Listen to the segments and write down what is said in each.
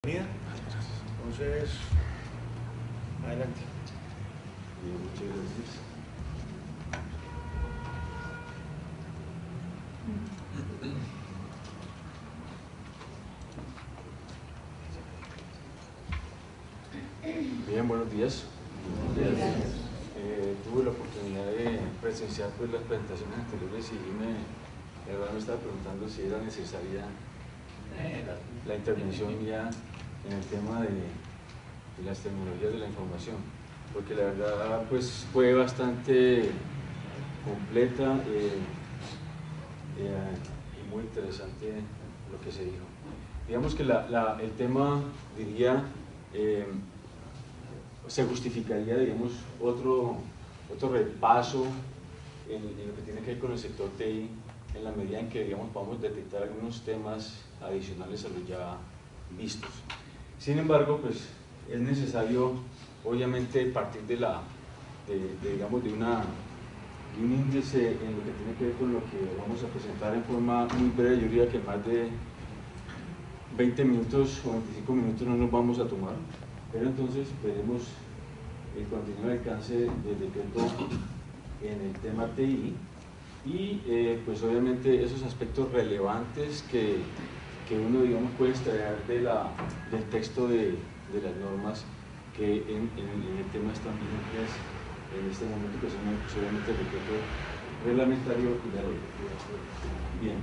Bien, entonces, adelante. Bien, muchas gracias. Bien, buenos días. Tuve la oportunidad de presenciar pues, las presentaciones anteriores y la verdad me estaba preguntando si era necesaria la intervención mía en el tema de las tecnologías de la información, porque la verdad pues, fue bastante completa y muy interesante lo que se dijo. Digamos que el tema, diría, se justificaría, digamos, otro repaso en lo que tiene que ver con el sector TI, en la medida en que, digamos, podamos detectar algunos temas adicionales a los ya vistos. Sin embargo, pues, es necesario, obviamente, partir de un índice en lo que tiene que ver con lo que vamos a presentar en forma muy breve. Yo diría que más de 20 minutos o 25 minutos no nos vamos a tomar, pero entonces veremos el continuo alcance del decreto en el tema TI y pues obviamente esos aspectos relevantes que uno, digamos, puede extraer del texto de las normas que en el tema están vigentes en este momento, que son obviamente el decreto reglamentario y la ley. Bien,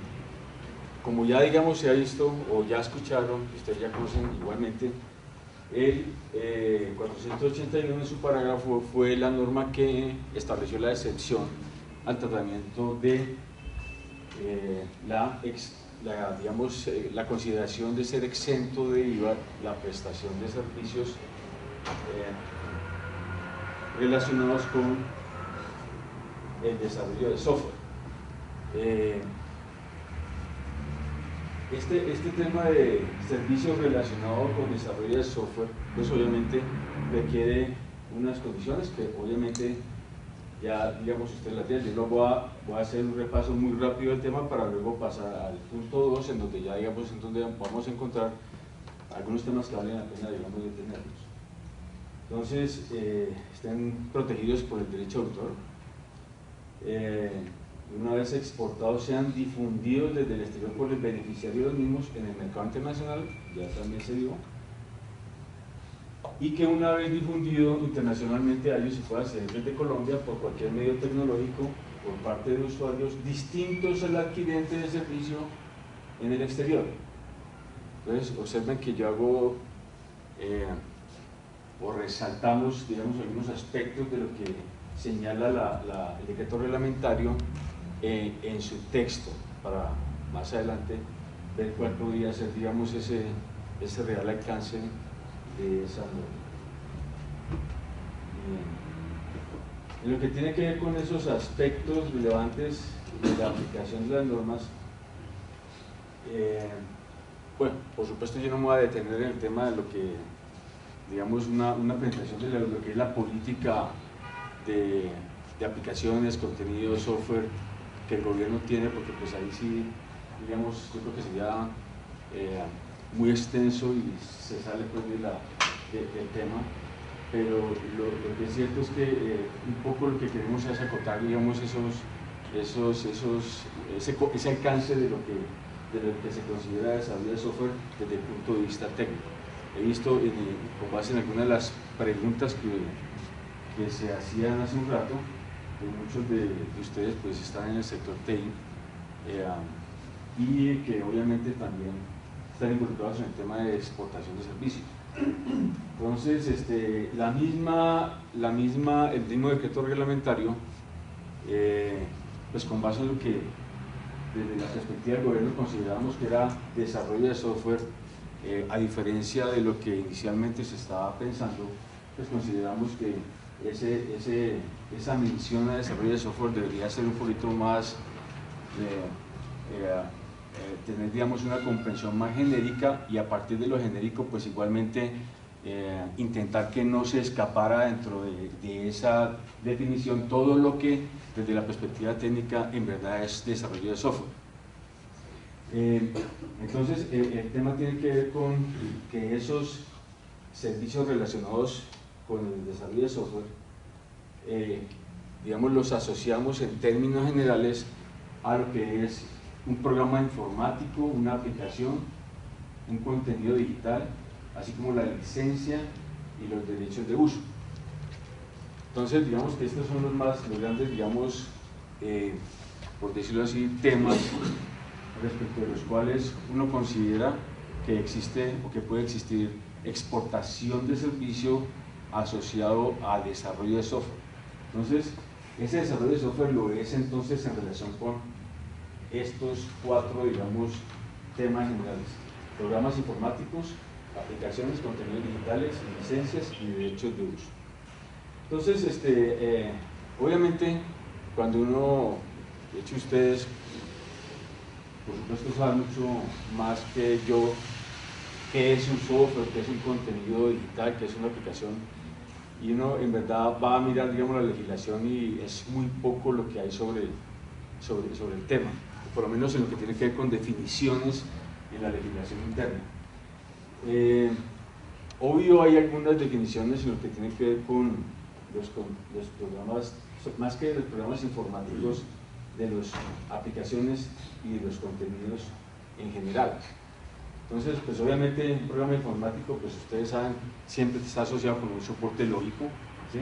como ya, digamos, se ha visto o ya escucharon, ustedes ya conocen igualmente, el 481 en su parágrafo fue la norma que estableció la excepción al tratamiento de la consideración de ser exento de IVA la prestación de servicios relacionados con el desarrollo de software. Este tema de servicios relacionados con desarrollo de software, pues obviamente requiere unas condiciones que obviamente ya, digamos, ustedes las tienen. Yo voy a hacer un repaso muy rápido del tema para luego pasar al punto 2, en donde ya, digamos, en donde vamos a encontrar algunos temas que valen la pena, digamos, detenernos. Entonces, estén protegidos por el derecho de autor. Una vez exportados, sean difundidos desde el exterior por el beneficiario de los mismos en el mercado internacional, ya también se dio, y que una vez difundido internacionalmente a ellos se pueda acceder desde Colombia por cualquier medio tecnológico por parte de usuarios distintos al adquirente del servicio en el exterior. Entonces, observen que yo hago o resaltamos, digamos, algunos aspectos de lo que señala el decreto reglamentario en su texto, para más adelante ver cuál podría ser, digamos, ese real alcance de esa norma. En lo que tiene que ver con esos aspectos relevantes de la aplicación de las normas, bueno, por supuesto yo no me voy a detener en el tema de lo que, digamos, una presentación de lo que es la política de aplicaciones, contenido, software que el gobierno tiene, porque pues ahí sí, digamos, yo creo que sería muy extenso y se sale pues del tema, pero lo que es cierto es que un poco lo que queremos es acotar, digamos, ese alcance de lo que se considera desarrollo de software desde el punto de vista técnico. He visto, con base en algunas de las preguntas que se hacían hace un rato, que muchos de ustedes pues están en el sector TI y que obviamente también están involucrados en el tema de exportación de servicios. Entonces, el mismo decreto reglamentario, pues con base en lo que desde la perspectiva del gobierno considerábamos que era desarrollo de software, a diferencia de lo que inicialmente se estaba pensando, pues consideramos que esa mención a desarrollo de software debería ser un poquito más, tener, digamos, una comprensión más genérica, y a partir de lo genérico, pues igualmente intentar que no se escapara dentro de esa definición todo lo que desde la perspectiva técnica en verdad es desarrollo de software. Entonces, el tema tiene que ver con que esos servicios relacionados con el desarrollo de software, digamos, los asociamos en términos generales a lo que es un programa informático, una aplicación, un contenido digital, así como la licencia y los derechos de uso. Entonces, digamos que estos son los grandes, digamos, por decirlo así, temas respecto de los cuales uno considera que existe o que puede existir exportación de servicio asociado al desarrollo de software. Entonces, ese desarrollo de software lo es entonces en relación con estos cuatro, digamos, temas generales: programas informáticos, aplicaciones, contenidos digitales, licencias y derechos de uso. Entonces, obviamente, cuando uno, de hecho ustedes, por supuesto, saben mucho más que yo qué es un software, qué es un contenido digital, qué es una aplicación, y uno en verdad va a mirar, digamos, la legislación y es muy poco lo que hay sobre el tema, por lo menos en lo que tiene que ver con definiciones en la legislación interna. Obvio hay algunas definiciones en lo que tiene que ver con los programas, más que los programas informáticos, de las aplicaciones y de los contenidos en general. Entonces, pues obviamente un programa informático, pues ustedes saben, siempre está asociado con un soporte lógico, ¿sí?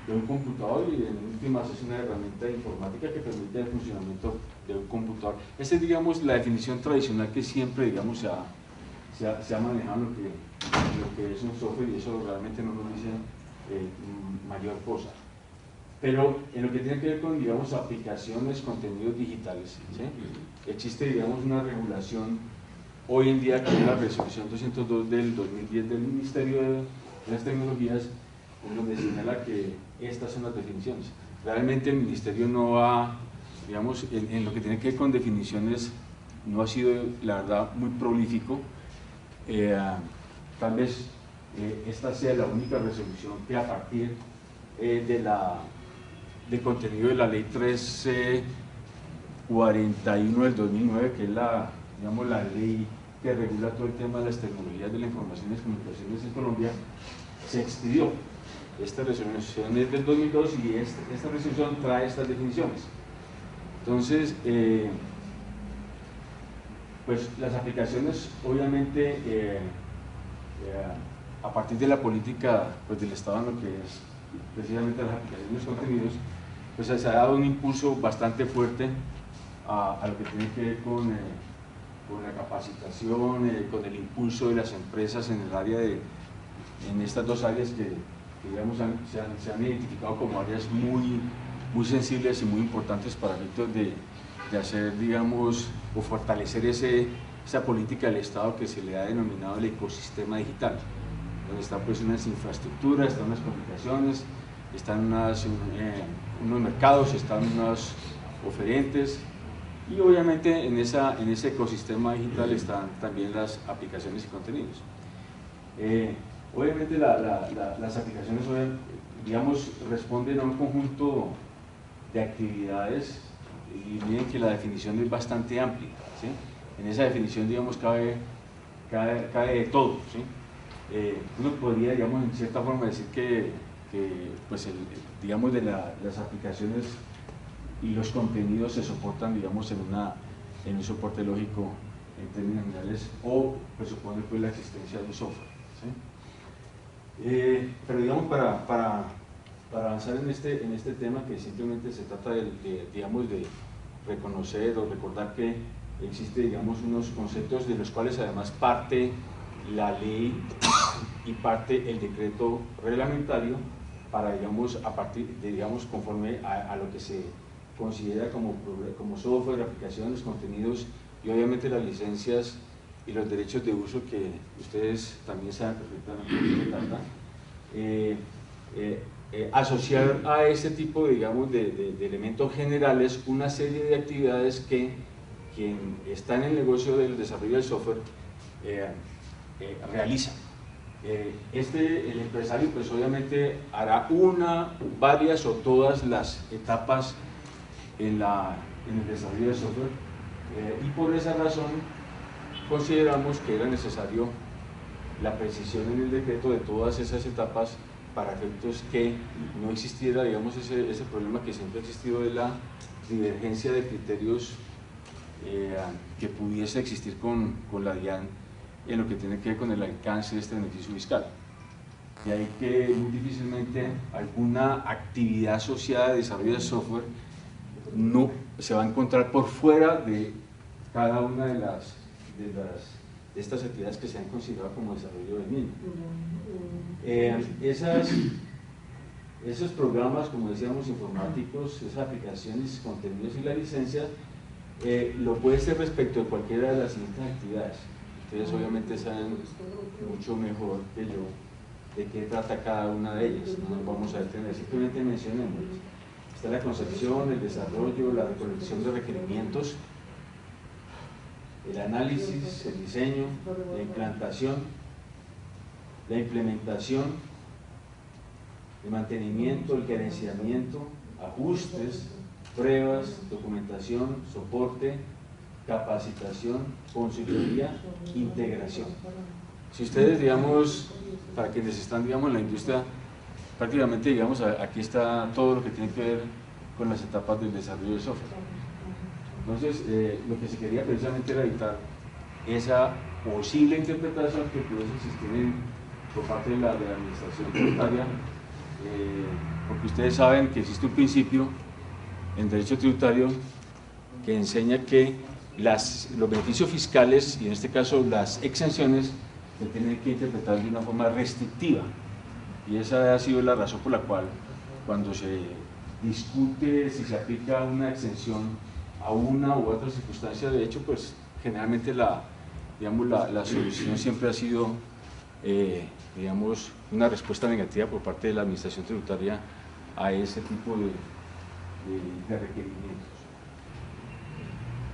De un computador, y en últimas es una herramienta informática que permite el funcionamiento de un computador. Esa es, digamos, la definición tradicional que siempre, digamos, se ha manejado en lo que es un software, y eso realmente no nos dice mayor cosa. Pero en lo que tiene que ver con, digamos, aplicaciones, contenidos digitales, ¿sí? Existe, digamos, una regulación hoy en día, que es la resolución 202 del 2010 del Ministerio de las Tecnologías, en donde señala que estas son las definiciones. Realmente el Ministerio no va, digamos, en lo que tiene que ver con definiciones, no ha sido, la verdad, muy prolífico. Tal vez esta sea la única resolución que, a partir del contenido de la ley 1341 del 2009, que es digamos, la ley que regula todo el tema de las tecnologías de la información y las comunicaciones en Colombia, se expidió. Esta resolución es del 2002 y esta resolución trae estas definiciones. Entonces, pues las aplicaciones, obviamente, a partir de la política, pues, del Estado en lo que es precisamente las aplicaciones y los contenidos, pues se ha dado un impulso bastante fuerte a lo que tiene que ver con la capacitación, con el impulso de las empresas en el área en estas dos áreas que digamos, se han identificado como áreas muy sensibles y muy importantes para efectos de hacer, digamos, o fortalecer esa política del Estado que se le ha denominado el ecosistema digital, donde están, pues, unas infraestructuras, están unas comunicaciones, están unos mercados, están unos oferentes, y obviamente en ese ecosistema digital están también las aplicaciones y contenidos. Obviamente las aplicaciones, digamos, responden a un conjunto de actividades, y miren que la definición es bastante amplia, ¿sí? En esa definición, digamos, cabe de todo, ¿sí? Uno podría, digamos, en cierta forma decir que pues digamos, las aplicaciones y los contenidos se soportan, digamos, en un soporte lógico en términos generales, o presupone, pues, la existencia de un software, ¿sí? Pero digamos, para avanzar en este tema, que simplemente se trata digamos, de reconocer o recordar que existe, digamos, unos conceptos de los cuales además parte la ley y parte el decreto reglamentario, para, digamos, a partir de, digamos, conforme a lo que se considera como software, aplicaciones, contenidos, y obviamente las licencias y los derechos de uso, que ustedes también saben perfectamente de qué trata. Asociar a ese tipo, digamos, de elementos generales una serie de actividades que quien está en el negocio del desarrollo del software realiza. El empresario, pues, obviamente hará varias o todas las etapas en el desarrollo del software, Y por esa razón consideramos que era necesario la precisión en el decreto de todas esas etapas para efectos que no existiera, digamos, ese problema que siempre ha existido de la divergencia de criterios que pudiese existir con la DIAN en lo que tiene que ver con el alcance de este beneficio fiscal. Y hay que muy difícilmente alguna actividad asociada a desarrollo de software no se va a encontrar por fuera de cada una de estas actividades que se han considerado como desarrollo del mismo. Esos programas, como decíamos, informáticos, esas aplicaciones, contenidos y la licencia, lo puede ser respecto de cualquiera de las siguientes actividades. Ustedes obviamente saben mucho mejor que yo de qué trata cada una de ellas, no nos vamos a detener, simplemente mencionemos. Está la concepción, el desarrollo, la recolección de requerimientos, el análisis, el diseño, la implantación, la implementación, el mantenimiento, el gerenciamiento, ajustes, pruebas, documentación, soporte, capacitación, consultoría, integración. Si ustedes, digamos, para quienes están, digamos, en la industria, prácticamente, digamos, aquí está todo lo que tiene que ver con las etapas del desarrollo de software. Entonces, lo que se quería precisamente era evitar esa posible interpretación que pudiese existir por parte de la administración tributaria, porque ustedes saben que existe un principio en derecho tributario que enseña que los beneficios fiscales, y en este caso las exenciones, se tienen que interpretar de una forma restrictiva, y esa ha sido la razón por la cual cuando se discute si se aplica una exención a una u otra circunstancia de hecho, pues generalmente la solución siempre ha sido digamos, una respuesta negativa por parte de la administración tributaria a ese tipo de requerimientos.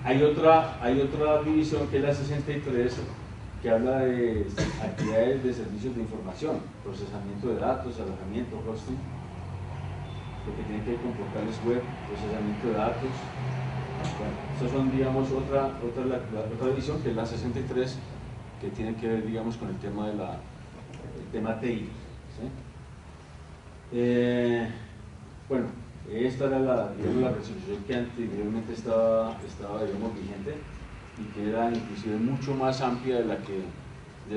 Hay otra división que es la 63, que habla de actividades de servicios de información, procesamiento de datos, alojamiento, hosting, lo que tiene que ver con portales web, procesamiento de datos. Bueno, estos son, digamos, otra división, que es la 63, que tiene que ver, digamos, con el tema de tema TI. ¿Sí? Bueno, esta era la resolución que anteriormente estaba digamos, vigente, y que era inclusive mucho más amplia de la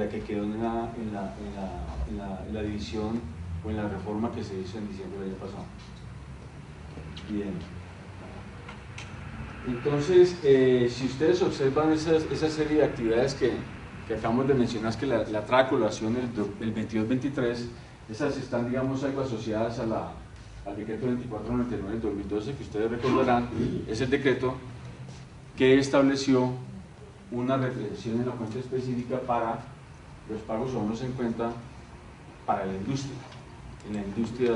que quedó en la división o en la reforma que se hizo en diciembre del año pasado. Bien. Entonces, si ustedes observan esa serie de actividades que acabamos de mencionar, que la trae a colación el 22-23, esas están, digamos, algo asociadas al decreto 2499 del 2012, que ustedes recordarán, es el decreto que estableció una retención en la cuenta específica para los pagos o bonos en cuenta para la industria, en la industria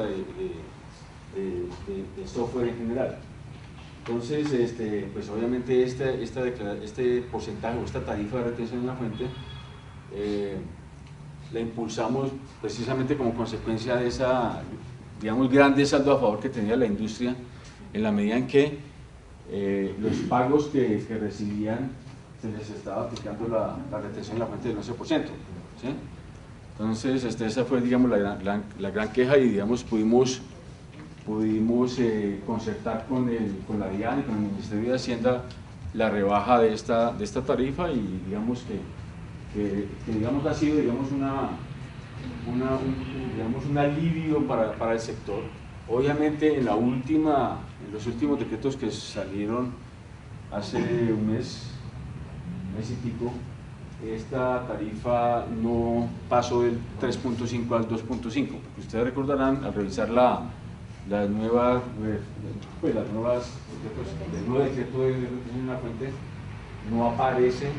de software en general. Entonces, pues obviamente este porcentaje o esta tarifa de retención en la fuente la impulsamos precisamente como consecuencia de esa, digamos, grande saldo a favor que tenía la industria, en la medida en que los pagos que recibían se les estaba aplicando la retención en la fuente del 11%. ¿Sí? Entonces, esa fue, digamos, la gran queja, y, digamos, pudimos concertar con la DIAN y con el Ministerio de Hacienda la rebaja de esta tarifa, y digamos que digamos, ha sido, digamos, un alivio para el sector. Obviamente en los últimos decretos que salieron hace un mes y pico, esta tarifa no pasó del 3.5 al 2.5, porque ustedes recordarán, al revisar el nuevo decreto de retención en la fuente, no aparece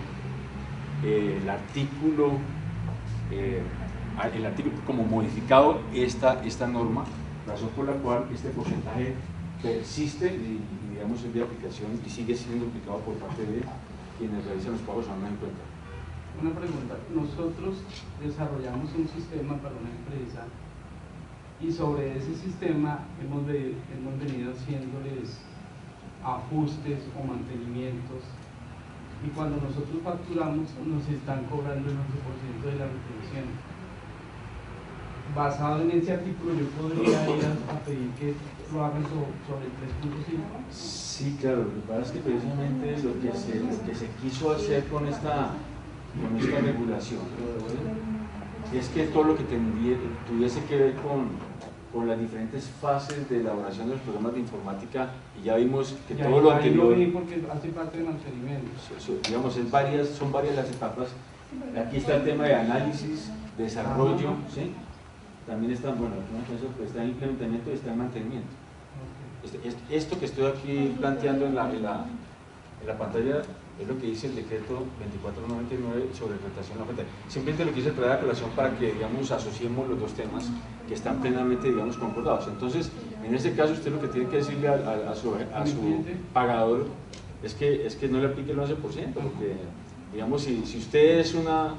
el artículo como modificado esta norma, razón por la cual este porcentaje persiste y digamos, es de aplicación y sigue siendo aplicado por parte de quienes realizan los pagos a una cuenta. Una pregunta, nosotros desarrollamos un sistema para una empresa y sobre ese sistema hemos venido haciéndoles ajustes o mantenimientos y cuando nosotros facturamos nos están cobrando el 11% de la retención. Basado en ese artículo, yo podría ir a pedir que lo hagan sobre el 3.5. Sí, claro, lo que pasa es que precisamente lo que se quiso hacer con esta regulación, ¿sí?, es que todo lo que tuviese que ver con las diferentes fases de elaboración de los programas de informática, y ya vimos que todo lo anterior, lo vi porque hace parte de mantenimiento. digamos, son varias las etapas. Aquí está el tema de análisis, desarrollo, ¿sí? También está, bueno, está en implementamiento y está en mantenimiento. Esto que estoy aquí planteando en la pantalla es lo que dice el decreto 2499 sobre rentación de la oferta. Simplemente lo quise traer a colación para que, digamos, asociemos los dos temas que están plenamente, digamos, concordados. Entonces, en este caso, usted lo que tiene que decirle a su pagador es que no le aplique el 11%, porque, digamos, si usted es una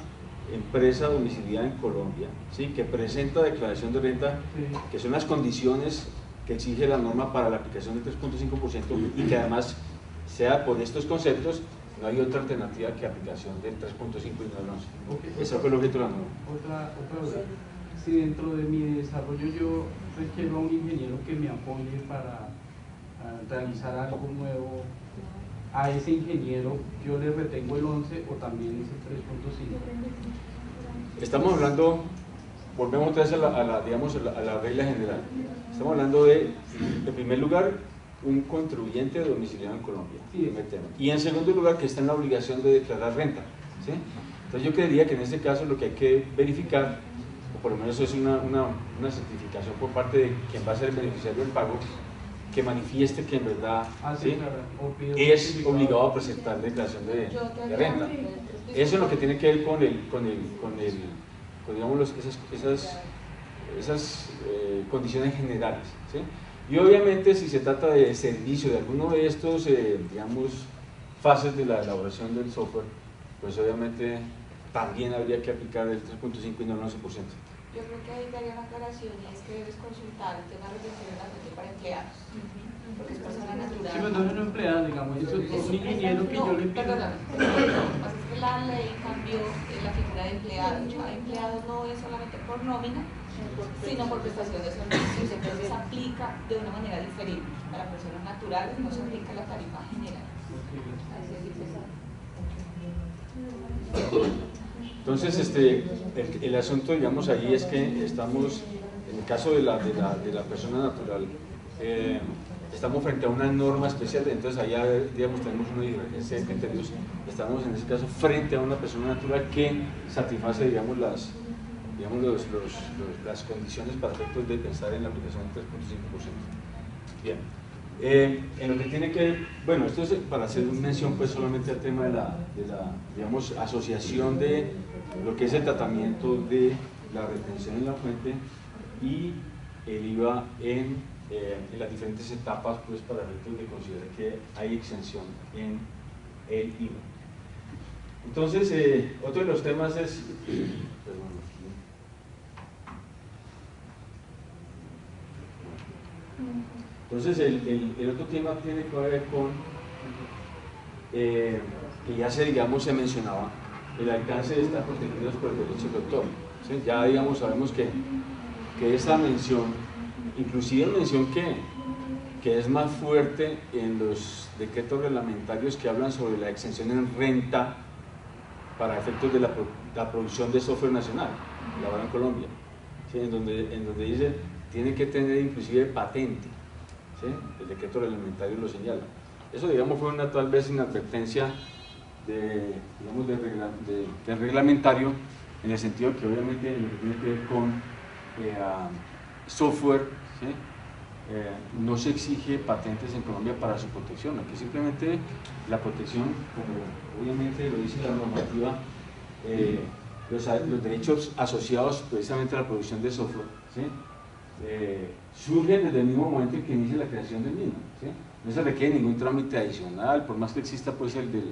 empresa domiciliada en Colombia, ¿sí?, que presenta declaración de renta, sí, que son las condiciones que exige la norma para la aplicación del 3.5%, y que además sea por estos conceptos, no hay otra alternativa que aplicación del 3.5 y no del 11. Okay. Ese fue el objeto de la norma. Otra duda. Si dentro de mi desarrollo yo requiero a un ingeniero que me apoye para realizar algo nuevo, a ese ingeniero yo le retengo el 11 o también ese 3.5. Estamos hablando, volvemos otra vez a la regla general. Estamos hablando de, en primer lugar, un contribuyente domiciliado en Colombia, sí, y en segundo lugar, que está en la obligación de declarar renta, ¿sí? Entonces yo creería que en este caso lo que hay que verificar, o por lo menos es una certificación por parte de quien va a ser el beneficiario del pago, que manifieste que en verdad, ¿sí?, es obligado a presentar declaración de renta. Eso es lo que tiene que ver con digamos, esas condiciones generales, ¿sí? Y obviamente, si se trata de servicio de alguno de estos, digamos, fases de la elaboración del software, pues obviamente también habría que aplicar el 3.5 y no el 11%. Yo creo que ahí daría una aclaración, y es que debes consultar el tema de retención de la renta para empleados, porque es persona natural. Sí, pero no es un empleado, digamos, eso es un ingeniero que yo le pido. Perdóname, lo que pasa es que la ley cambió la figura de empleado. Empleado no es solamente por nómina, sino por prestación de servicios, entonces aplica de una manera diferente. Para personas naturales no se aplica la tarifa general. Entonces, el asunto, digamos, ahí es que estamos, en el caso de la persona natural, estamos frente a una norma especial, entonces allá, digamos, tenemos una divergencia de criterios. Estamos en este caso frente a una persona natural que satisface, digamos, las condiciones para efectos de pensar en la aplicación del 3.5%. Bien. En lo que tiene que, bueno, esto es para hacer mención pues solamente al tema de la digamos, asociación de lo que es el tratamiento de la retención en la fuente y el IVA en las diferentes etapas, pues, para efectos de considerar que hay exención en el IVA. Entonces, otro de los temas es, entonces el otro tema tiene que ver con, que ya se mencionaba, el alcance de estar protegidos por el derecho de autor, ¿sí? Ya, digamos, sabemos que esa mención, inclusive mención que es más fuerte en los decretos reglamentarios que hablan sobre la exención en renta para efectos de la producción de software nacional, elaborado en Colombia, ¿sí? en donde dice, tiene que tener inclusive patente, ¿sí? El decreto reglamentario lo señala. Eso, digamos, fue una tal vez inadvertencia del reglamentario, en el sentido que obviamente lo que tiene que ver con software, ¿sí? No se exige patentes en Colombia para su protección, aquí simplemente la protección, como obviamente lo dice la normativa, los derechos asociados precisamente a la producción de software, ¿sí? Surgen desde el mismo momento en que inicia la creación del mismo, ¿sí? No se requiere ningún trámite adicional, por más que exista pues el de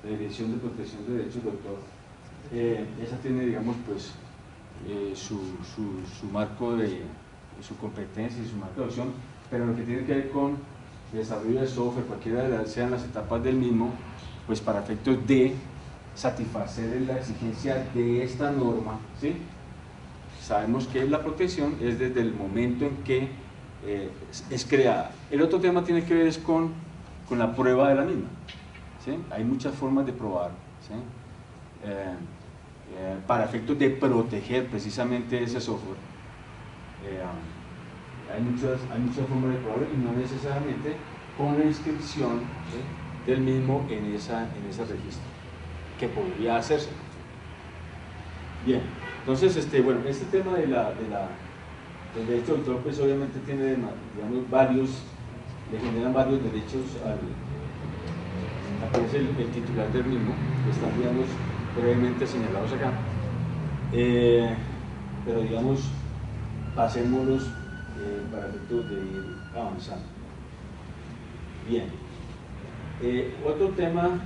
la Dirección de Protección de Derechos de Autor. Esa tiene, digamos, pues su marco de su competencia y su marco de acción, pero lo que tiene que ver con el desarrollo de software, cualquiera sean las etapas del mismo, pues para efectos de satisfacer la exigencia de esta norma, ¿sí? Sabemos que la protección es desde el momento en que es creada. El otro tema tiene que ver con la prueba de la misma, ¿sí? Hay muchas formas de probar, ¿sí? Para efectos de proteger precisamente ese software. Hay muchas formas de probar y no necesariamente con la inscripción, ¿sí?, del mismo en ese registro, que podría hacerse. Bien, entonces, bueno, este tema del derecho de autor, pues obviamente tiene, digamos, le generan varios derechos aparece el titular del mismo, que están, digamos, brevemente señalados acá, pero digamos, pasémoslos para efectos de ir avanzando. Bien, otro tema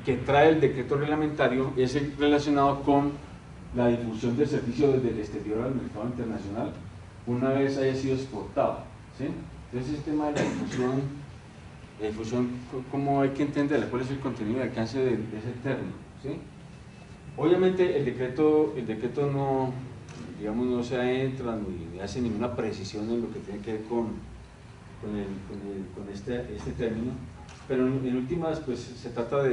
que trae el decreto reglamentario es el relacionado con la difusión del servicio desde el exterior al mercado internacional una vez haya sido exportado, ¿sí? Entonces el tema de la difusión, ¿cómo hay que entenderla? ¿Cuál es el contenido y alcance de ese término? ¿Sí? Obviamente el decreto no, digamos, no se adentra ni hace ninguna precisión en lo que tiene que ver con este término, pero en últimas, pues se trata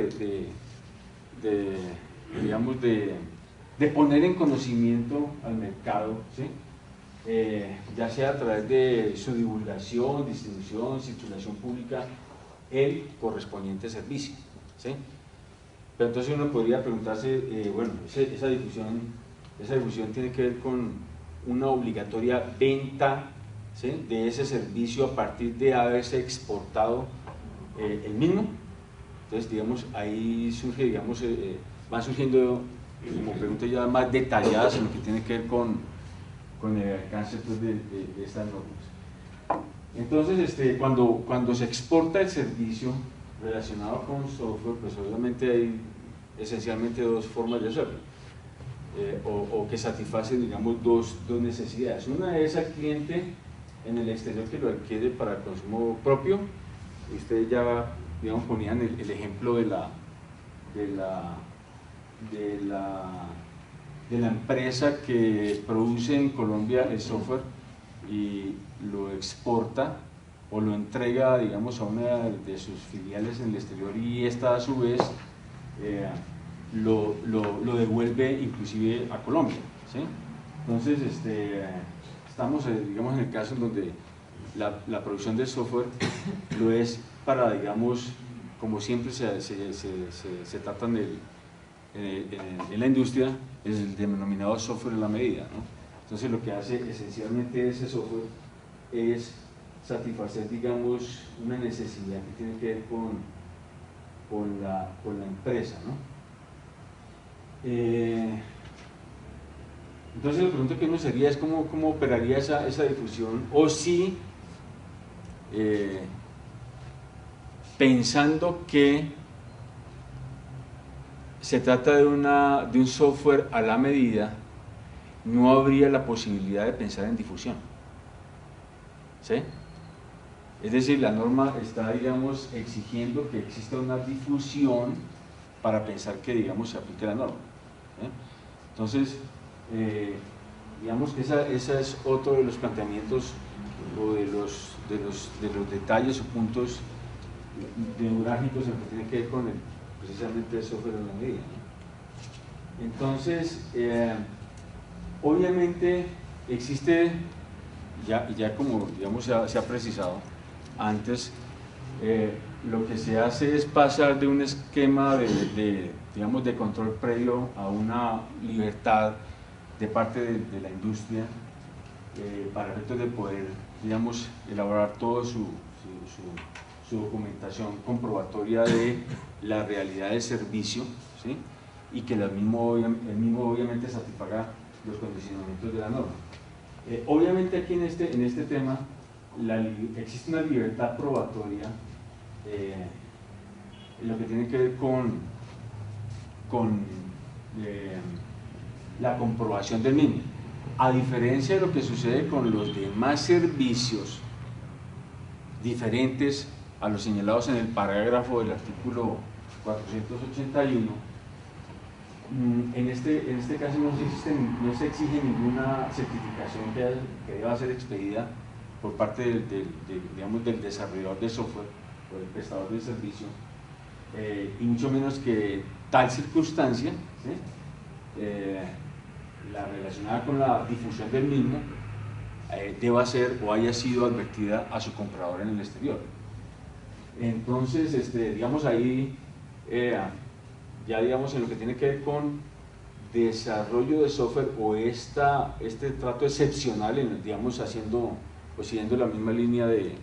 digamos, de poner en conocimiento al mercado, ¿sí? Ya sea a través de su divulgación, distribución, circulación pública, el correspondiente servicio, ¿sí? Pero entonces uno podría preguntarse, bueno, esa difusión tiene que ver con una obligatoria venta, ¿sí?, de ese servicio a partir de haberse exportado el mismo. Entonces, digamos, ahí surge, digamos, van surgiendo como preguntas ya más detalladas en lo que tiene que ver con el alcance, pues, de estas normas. Entonces, cuando se exporta el servicio relacionado con software, pues obviamente hay esencialmente dos formas de hacerlo, o que satisfacen, digamos, dos necesidades. Una es al cliente en el exterior que lo adquiere para consumo propio. Ustedes ya, digamos, ponían el ejemplo de la empresa que produce en Colombia el software y lo exporta o lo entrega, digamos, a una de sus filiales en el exterior, y esta a su vez lo devuelve inclusive a Colombia, ¿sí? Entonces, estamos, digamos, en el caso en donde la producción del software lo es para, digamos, como siempre se trata en la industria, es el denominado software en la medida, ¿no? Entonces lo que hace esencialmente ese software es satisfacer, digamos, una necesidad que tiene que ver con la empresa, ¿no? Entonces la pregunta que uno sería es cómo operaría esa difusión, o si pensando que se trata de un software a la medida, no habría la posibilidad de pensar en difusión, ¿sí? Es decir, la norma está, digamos, exigiendo que exista una difusión para pensar que, digamos, se aplique la norma, ¿sí? Entonces, digamos que esa es otro de los planteamientos o de los detalles o puntos neurálgicos en lo que tiene que ver con precisamente el software en la medida, ¿no? Entonces, obviamente existe, ya como, digamos, se ha precisado antes, lo que se hace es pasar de un esquema digamos, de control previo a una libertad de parte de la industria para efectos de poder, digamos, elaborar toda su documentación comprobatoria de la realidad del servicio, ¿sí? Y que el mismo obviamente satisfaga los condicionamientos de la norma. Obviamente aquí en este tema existe una libertad probatoria en lo que tiene que ver con la comprobación del mismo, a diferencia de lo que sucede con los demás servicios diferentes a los señalados en el parágrafo del artículo 481, en este caso no se exige ninguna certificación que deba ser expedida por parte del desarrollador de software o del prestador de servicio, y mucho menos que tal circunstancia, ¿sí?, la relacionada con la difusión del mismo, deba ser o haya sido advertida a su comprador en el exterior. Entonces, digamos ahí, ya digamos en lo que tiene que ver con desarrollo de software o este trato excepcional, digamos siguiendo la misma línea de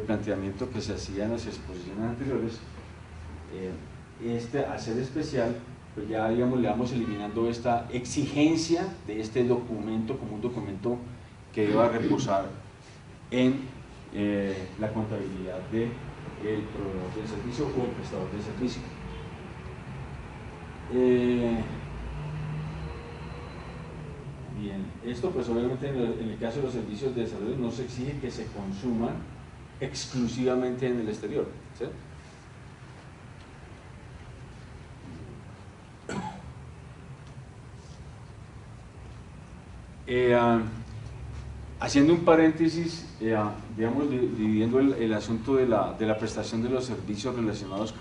planteamiento que se hacía en las exposiciones anteriores, al ser especial, pues ya digamos le vamos eliminando esta exigencia de este documento como un documento que deba reposar en la contabilidad del proveedor del servicio o el prestador del servicio. Bien, esto pues obviamente en el caso de los servicios de desarrollo no se exige que se consuman exclusivamente en el exterior, ¿sí? Haciendo un paréntesis, digamos, dividiendo el asunto de la prestación de los servicios relacionados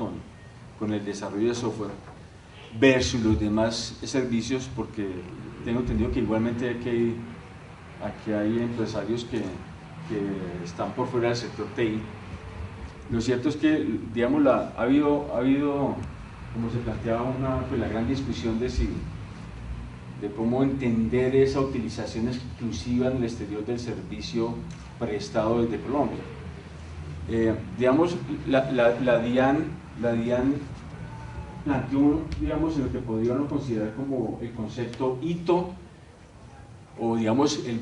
con el desarrollo de software versus los demás servicios, porque tengo entendido que igualmente aquí hay empresarios que están por fuera del sector TI. Lo cierto es que, digamos, ha habido, como se planteaba, la gran discusión de cómo entender esa utilización exclusiva en el exterior del servicio prestado desde Colombia. Digamos, la DIAN planteó, digamos, en lo que podríamos considerar como el concepto hito, o digamos el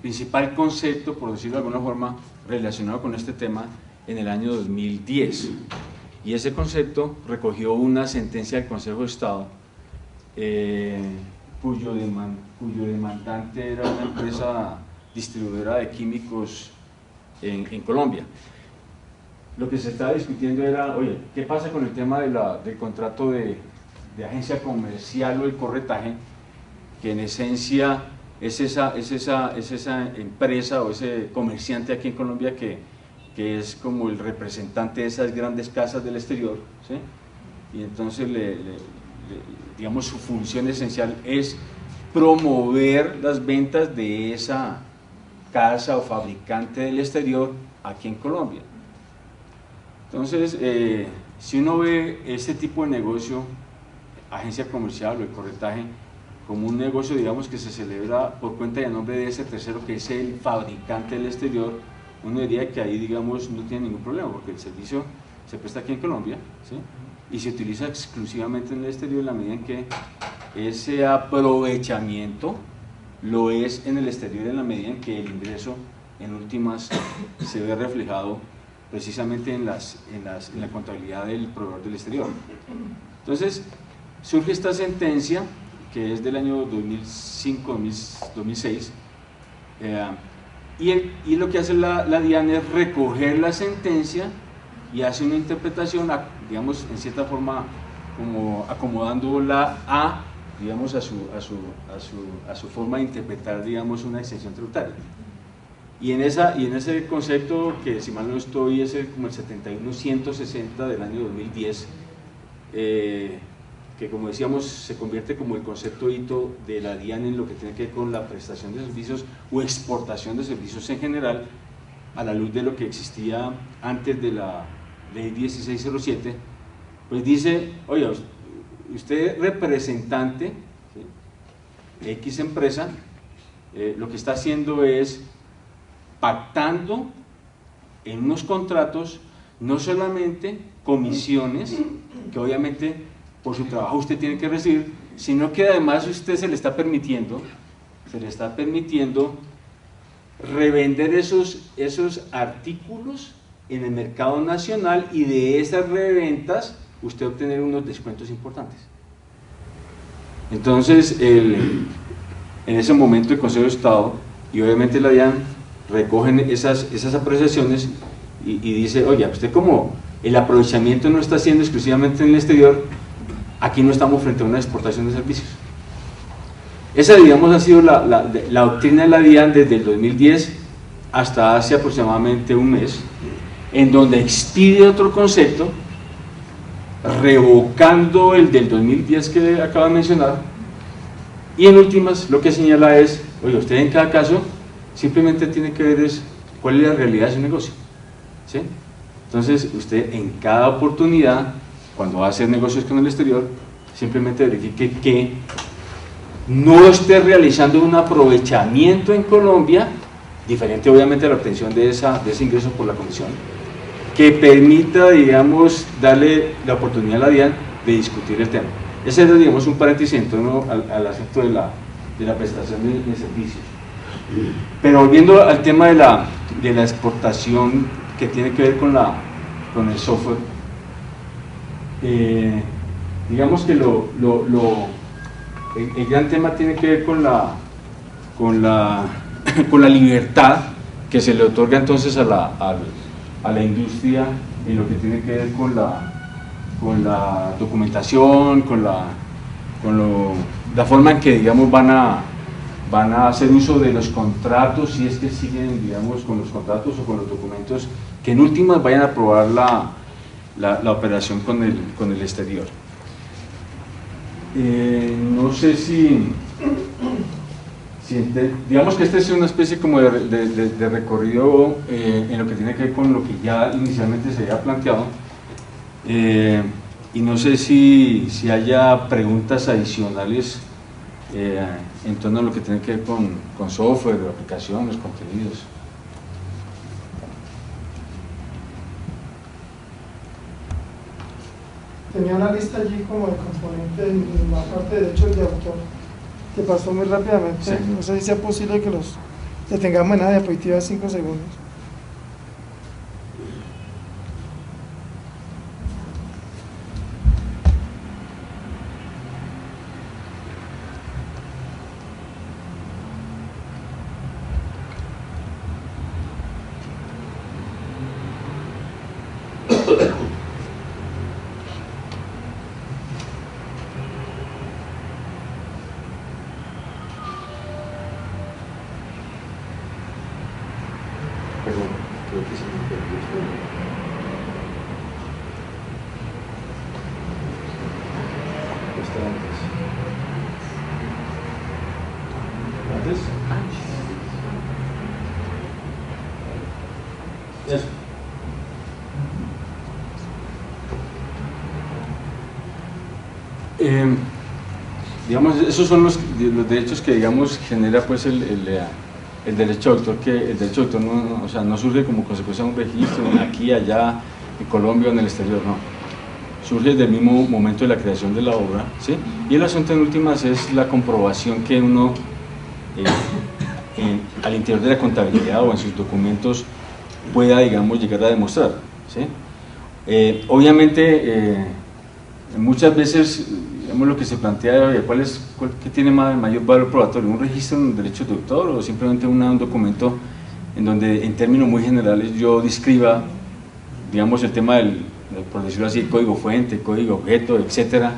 principal concepto, por decirlo de alguna forma, relacionado con este tema en el año 2010. Y ese concepto recogió una sentencia del Consejo de Estado, cuyo demandante era una empresa distribuidora de químicos en Colombia. Lo que se estaba discutiendo era, oye, ¿qué pasa con el tema del contrato de agencia comercial o el corretaje, que en esencia es esa empresa o ese comerciante aquí en Colombia que es como el representante de esas grandes casas del exterior, ¿sí? Y entonces digamos, su función esencial es promover las ventas de esa casa o fabricante del exterior aquí en Colombia. Entonces, si uno ve este tipo de negocio, agencia comercial o el corretaje, como un negocio, digamos, que se celebra por cuenta y a nombre de ese tercero que es el fabricante del exterior, uno diría que ahí, digamos, no tiene ningún problema, porque el servicio se presta aquí en Colombia, ¿sí?, y se utiliza exclusivamente en el exterior en la medida en que ese aprovechamiento lo es en el exterior, en la medida en que el ingreso en últimas se ve reflejado precisamente en la contabilidad del proveedor del exterior. Entonces surge esta sentencia que es del año 2005-2006, y lo que hace la DIAN es recoger la sentencia y hace una interpretación, digamos, en cierta forma, como acomodándola digamos, a su forma de interpretar, digamos, una exención tributaria. Y en ese concepto, que si mal no estoy, es como el 71-160 del año 2010, que como decíamos, se convierte como el concepto hito de la DIAN en lo que tiene que ver con la prestación de servicios o exportación de servicios en general, a la luz de lo que existía antes de la ley 1607, pues dice, oye, usted representante, ¿sí?, X empresa, lo que está haciendo es pactando en unos contratos no solamente comisiones, que obviamente por su trabajo usted tiene que recibir, sino que además usted se le está permitiendo revender esos artículos en el mercado nacional, y de esas reventas usted obtener unos descuentos importantes. Entonces, en ese momento el Consejo de Estado y obviamente la DIAN recogen esas apreciaciones y dice, oye, usted como el aprovechamiento no está siendo exclusivamente en el exterior, aquí no estamos frente a una exportación de servicios. Esa, digamos, ha sido la doctrina de la DIAN desde el 2010 hasta hace aproximadamente un mes, en donde expide otro concepto, revocando el del 2010 que acaba de mencionar, y en últimas lo que señala es, oye, usted en cada caso simplemente tiene que ver es cuál es la realidad de su negocio, ¿sí? Entonces usted en cada oportunidad, cuando va a hacer negocios con el exterior, simplemente verifique que no esté realizando un aprovechamiento en Colombia, diferente obviamente a la obtención de ese ingreso por la comisión, que permita, digamos, darle la oportunidad a la DIAN de discutir el tema. Ese es, digamos, un paréntesis en torno al asunto de la prestación de servicios. Pero volviendo al tema de la exportación que tiene que ver con el software, digamos que el gran tema tiene que ver con la libertad que se le otorga entonces a la industria en lo que tiene que ver con la documentación, con la forma en que, digamos, van a hacer uso de los contratos, si es que siguen, digamos, con los contratos o con los documentos que en últimas vayan a aprobar la operación con el exterior. No sé si digamos que esta es una especie como de recorrido en lo que tiene que ver con lo que ya inicialmente se había planteado, y no sé si haya preguntas adicionales en torno a lo que tiene que ver con software, aplicaciones, contenidos. Tenía una lista allí como de componentes en la parte de derechos de autor, que pasó muy rápidamente. Sí. No sé si sea posible que los detengamos en una diapositiva de 5 segundos. Perdón, creo que se me perdió. Está antes. Eso. Digamos, esos son los derechos que, digamos, genera pues el derecho de autor, que el derecho de autor no, o sea, no surge como consecuencia de un registro aquí, allá, en Colombia o en el exterior, no. Surge desde el mismo momento de la creación de la obra, ¿sí? Y el asunto en últimas es la comprobación que uno al interior de la contabilidad o en sus documentos pueda, digamos, llegar a demostrar, ¿sí? Obviamente, muchas veces, digamos, lo que se plantea es ¿qué tiene mayor valor probatorio? ¿Un registro en derechos de autor o simplemente un documento en donde, en términos muy generales, yo describa, digamos, el tema por decirlo así, código fuente, código objeto, etcétera?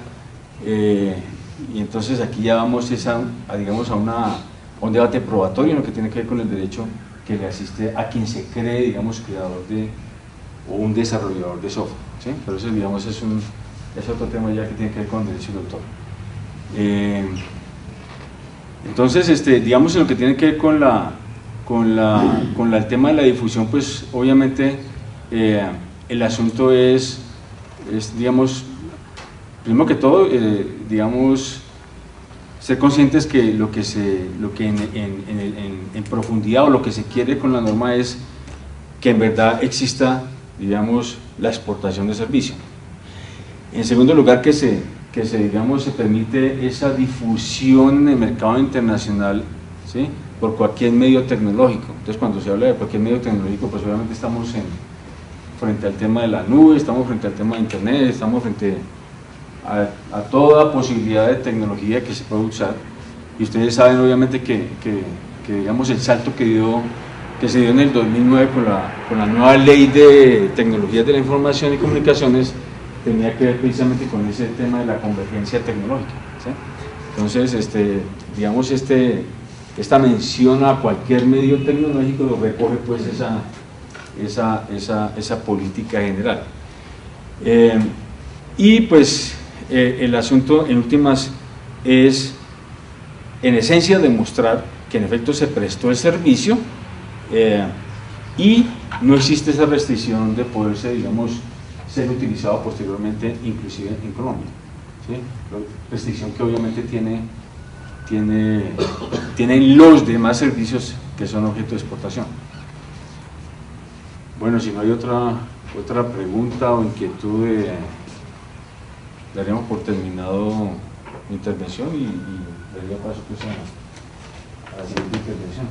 Y entonces aquí ya vamos digamos, a un debate probatorio en lo que tiene que ver con el derecho que le asiste a quien se cree, digamos, creador o un desarrollador de software, ¿sí? Pero eso, digamos, es otro tema ya que tiene que ver con derecho de autor. Entonces, digamos, en lo que tiene que ver con el tema de la difusión, pues obviamente el asunto es, digamos, primero que todo, digamos, ser conscientes que lo que en profundidad o lo que se quiere con la norma es que en verdad exista, digamos, la exportación de servicio. En segundo lugar, que se permite esa difusión en el mercado internacional, ¿sí? Por cualquier medio tecnológico. Entonces, cuando se habla de cualquier medio tecnológico, pues obviamente estamos frente al tema de la nube, estamos frente al tema de internet, estamos frente a toda posibilidad de tecnología que se puede usar. Y ustedes saben obviamente que digamos, el salto que dio que se dio en el 2009 con la nueva ley de tecnologías de la información y comunicaciones, tenía que ver precisamente con ese tema de la convergencia tecnológica, ¿sí? Entonces, digamos, esta mención a cualquier medio tecnológico lo recoge pues esa política general. Y pues el asunto en últimas es, en esencia, demostrar que en efecto se prestó el servicio y no existe esa restricción de poderse, digamos, ser utilizado posteriormente, inclusive en Colombia, ¿sí? Restricción que obviamente tienen los demás servicios que son objeto de exportación. Bueno, si no hay otra pregunta o inquietud, daríamos por terminado mi intervención y daría paso pues a la siguiente intervención.